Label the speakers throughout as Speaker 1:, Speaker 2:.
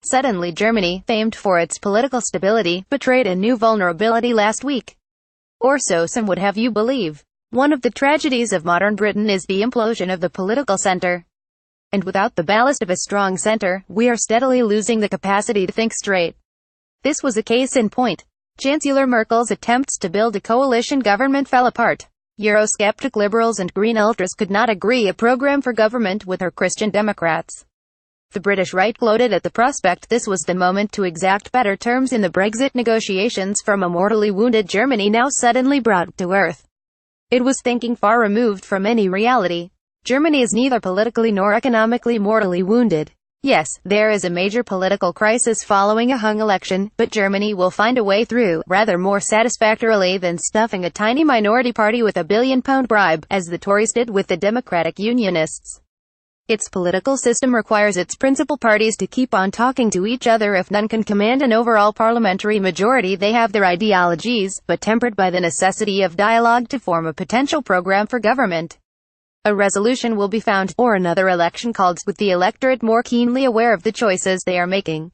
Speaker 1: Suddenly Germany, famed for its political stability, betrayed a new vulnerability last week. Or so some would have you believe. One of the tragedies of modern Britain is the implosion of the political center. And without the ballast of a strong center, we are steadily losing the capacity to think straight. This was a case in point. Chancellor Merkel's attempts to build a coalition government fell apart. Eurosceptic liberals and green ultras could not agree a program for government with her Christian Democrats. The British right gloated at the prospect this was the moment to exact better terms in the Brexit negotiations from a mortally wounded Germany now suddenly brought to earth. It was thinking far removed from any reality. Germany is neither politically nor economically mortally wounded. Yes, there is a major political crisis following a hung election, but Germany will find a way through, rather more satisfactorily than stuffing a tiny minority party with a £1 billion bribe, as the Tories did with the Democratic Unionists. Its political system requires its principal parties to keep on talking to each other. If none can command an overall parliamentary majority, they have their ideologies, but tempered by the necessity of dialogue to form a potential program for government. A resolution will be found, or another election called, with the electorate more keenly aware of the choices they are making.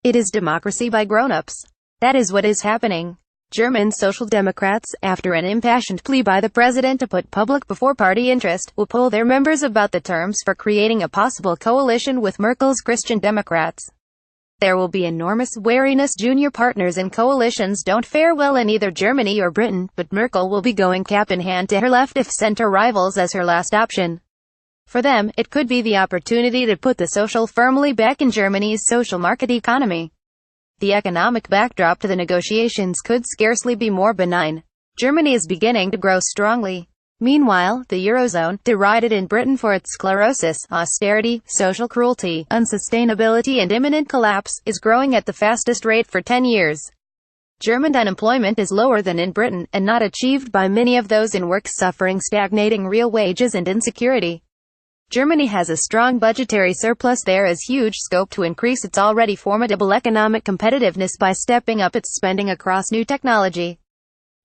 Speaker 1: It is democracy by grown-ups. That is what is happening. German Social Democrats, after an impassioned plea by the president to put public before party interest, will poll their members about the terms for creating a possible coalition with Merkel's Christian Democrats. There will be enormous wariness. Junior partners in coalitions don't fare well in either Germany or Britain, but Merkel will be going cap in hand to her left-of-center rivals as her last option. For them, it could be the opportunity to put the social firmly back in Germany's social market economy. The economic backdrop to the negotiations could scarcely be more benign. Germany is beginning to grow strongly. Meanwhile, the Eurozone, derided in Britain for its sclerosis, austerity, social cruelty, unsustainability and imminent collapse, is growing at the fastest rate for 10 years. German unemployment is lower than in Britain, and not achieved by many of those in work, suffering stagnating real wages and insecurity. Germany has a strong budgetary surplus. There is huge scope to increase its already formidable economic competitiveness by stepping up its spending across new technology.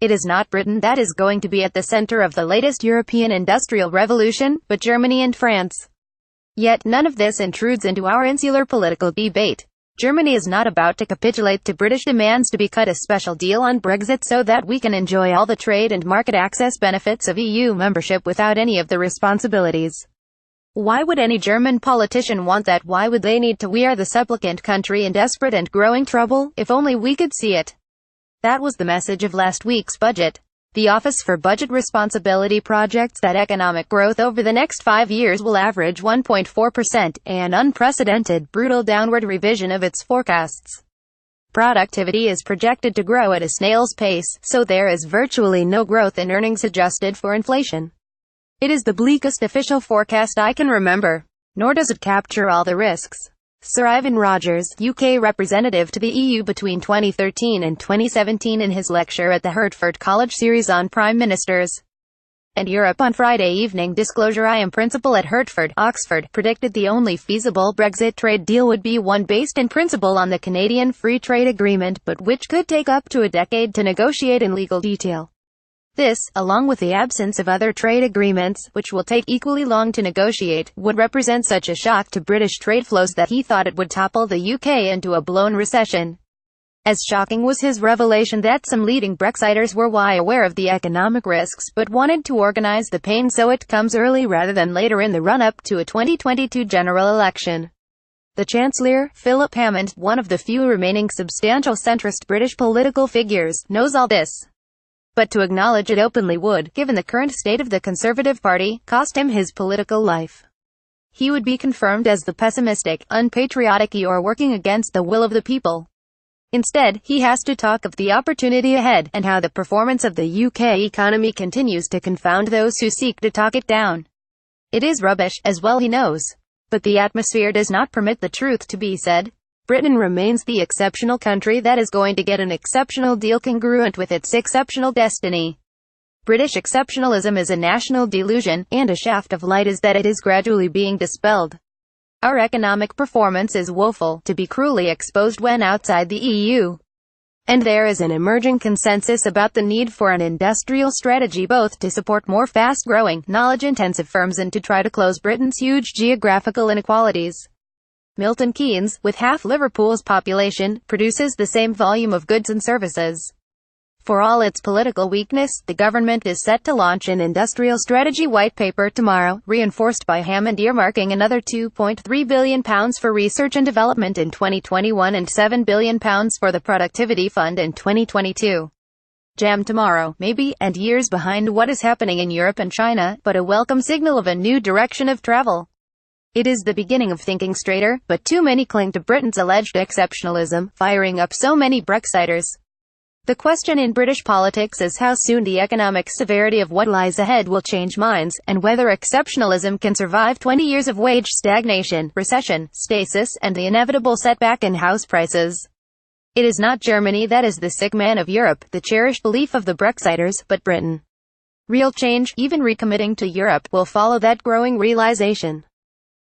Speaker 1: It is not Britain that is going to be at the center of the latest European industrial revolution, but Germany and France. Yet none of this intrudes into our insular political debate. Germany is not about to capitulate to British demands to be cut a special deal on Brexit so that we can enjoy all the trade and market access benefits of EU membership without any of the responsibilities. Why would any German politician want that? Why would they need to? We are the supplicant country in desperate and growing trouble, if only we could see it. That was the message of last week's budget. The Office for Budget Responsibility projects that economic growth over the next 5 years will average 1.4%, an unprecedented, brutal downward revision of its forecasts. Productivity is projected to grow at a snail's pace, so there is virtually no growth in earnings adjusted for inflation. It is the bleakest official forecast I can remember. Nor does it capture all the risks. Sir Ivan Rogers, UK representative to the EU between 2013 and 2017, in his lecture at the Hertford College series on Prime Ministers and Europe on Friday evening, disclosure I am principal at Hertford, Oxford, predicted the only feasible Brexit trade deal would be one based in principle on the Canadian Free Trade Agreement, but which could take up to a decade to negotiate in legal detail. This, along with the absence of other trade agreements, which will take equally long to negotiate, would represent such a shock to British trade flows that he thought it would topple the UK into a blown recession. As shocking was his revelation that some leading Brexiters were aware of the economic risks, but wanted to organise the pain so it comes early rather than later in the run-up to a 2022 general election. The Chancellor, Philip Hammond, one of the few remaining substantial centrist British political figures, knows all this. But to acknowledge it openly would, given the current state of the Conservative Party, cost him his political life. He would be confirmed as the pessimistic, unpatriotic or working against the will of the people. Instead, he has to talk of the opportunity ahead, and how the performance of the UK economy continues to confound those who seek to talk it down. It is rubbish, as well he knows. But the atmosphere does not permit the truth to be said. Britain remains the exceptional country that is going to get an exceptional deal congruent with its exceptional destiny. British exceptionalism is a national delusion, and a shaft of light is that it is gradually being dispelled. Our economic performance is woeful, to be cruelly exposed when outside the EU. And there is an emerging consensus about the need for an industrial strategy both to support more fast-growing, knowledge-intensive firms and to try to close Britain's huge geographical inequalities. Milton Keynes, with half Liverpool's population, produces the same volume of goods and services. For all its political weakness, the government is set to launch an industrial strategy white paper tomorrow, reinforced by Hammond earmarking another £2.3 billion for research and development in 2021 and £7 billion for the Productivity Fund in 2022. Jam tomorrow, maybe, and years behind what is happening in Europe and China, but a welcome signal of a new direction of travel. It is the beginning of thinking straighter, but too many cling to Britain's alleged exceptionalism, firing up so many Brexiters. The question in British politics is how soon the economic severity of what lies ahead will change minds, and whether exceptionalism can survive 20 years of wage stagnation, recession, stasis, and the inevitable setback in house prices. It is not Germany that is the sick man of Europe, the cherished belief of the Brexiters, but Britain. Real change, even recommitting to Europe, will follow that growing realization.